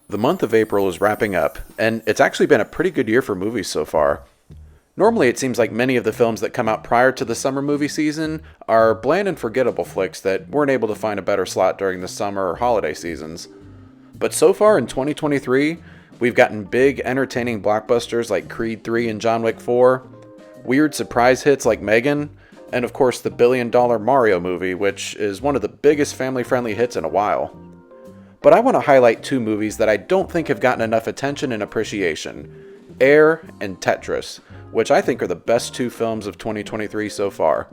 The month of April is wrapping up, and it's actually been a pretty good year for movies so far. Normally, it seems like many of the films that come out prior to the summer movie season are bland and forgettable flicks that weren't able to find a better slot during the summer or holiday seasons. But so far in 2023, we've gotten big, entertaining blockbusters like Creed 3 and John Wick 4, weird surprise hits like Megan, and of course the billion-dollar Mario movie, which is one of the biggest family-friendly hits in a while. But I want to highlight two movies that I don't think have gotten enough attention and appreciation: Air and Tetris, which I think are the best two films of 2023 so far.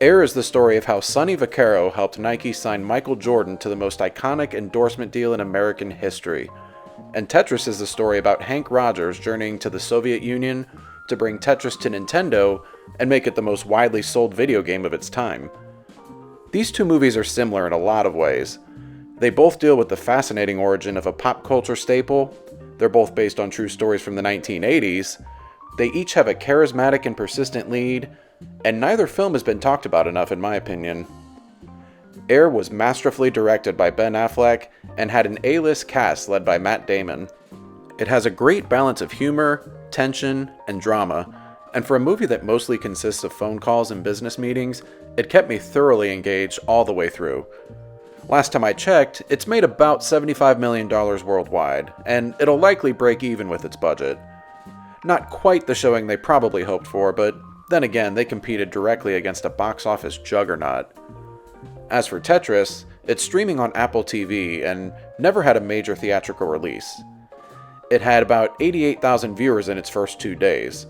Air is the story of how Sonny Vaccaro helped Nike sign Michael Jordan to the most iconic endorsement deal in American history. And Tetris is the story about Hank Rogers journeying to the Soviet Union to bring Tetris to Nintendo and make it the most widely sold video game of its time. These two movies are similar in a lot of ways. They both deal with the fascinating origin of a pop culture staple. They're both based on true stories from the 1980s. They each have a charismatic and persistent lead, and neither film has been talked about enough in my opinion. Air was masterfully directed by Ben Affleck and had an A-list cast led by Matt Damon. It has a great balance of humor, tension, and drama, and for a movie that mostly consists of phone calls and business meetings, it kept me thoroughly engaged all the way through. Last time I checked, it's made about $75 million worldwide, and it'll likely break even with its budget. Not quite the showing they probably hoped for, but then again, they competed directly against a box office juggernaut. As for Tetris, it's streaming on Apple TV and never had a major theatrical release. It had about 88,000 viewers in its first 2 days.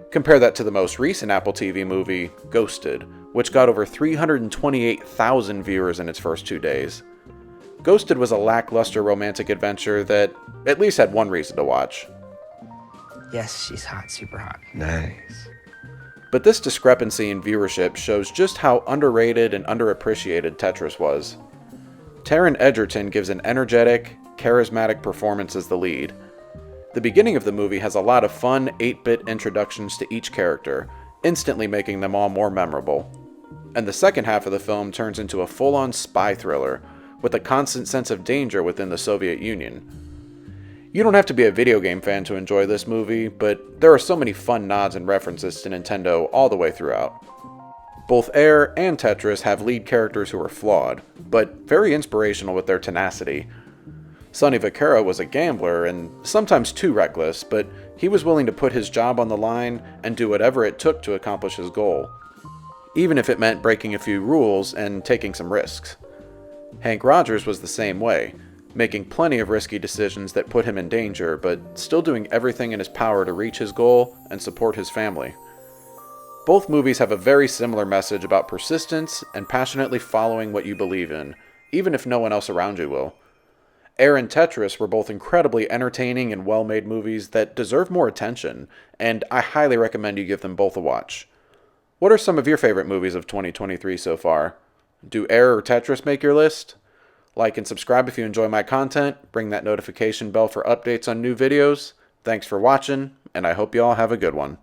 Compare that to the most recent Apple TV movie, Ghosted, which got over 328,000 viewers in its first 2 days. Ghosted was a lackluster romantic adventure that at least had one reason to watch. Yes, she's hot, super hot. Nice. But this discrepancy in viewership shows just how underrated and underappreciated Tetris was. Taron Egerton gives an energetic, charismatic performance as the lead. The beginning of the movie has a lot of fun 8-bit introductions to each character, instantly making them all more memorable. And the second half of the film turns into a full-on spy thriller, with a constant sense of danger within the Soviet Union. You don't have to be a video game fan to enjoy this movie, but there are so many fun nods and references to Nintendo all the way throughout. Both Air and Tetris have lead characters who are flawed, but very inspirational with their tenacity. Sonny Vaccaro was a gambler and sometimes too reckless, but he was willing to put his job on the line and do whatever it took to accomplish his goal, even if it meant breaking a few rules and taking some risks. Hank Rogers was the same way, making plenty of risky decisions that put him in danger, but still doing everything in his power to reach his goal and support his family. Both movies have a very similar message about persistence and passionately following what you believe in, even if no one else around you will. Air and Tetris were both incredibly entertaining and well-made movies that deserve more attention, and I highly recommend you give them both a watch. What are some of your favorite movies of 2023 so far? Do Air or Tetris make your list? Like and subscribe if you enjoy my content, ring that notification bell for updates on new videos. Thanks for watching, and I hope you all have a good one.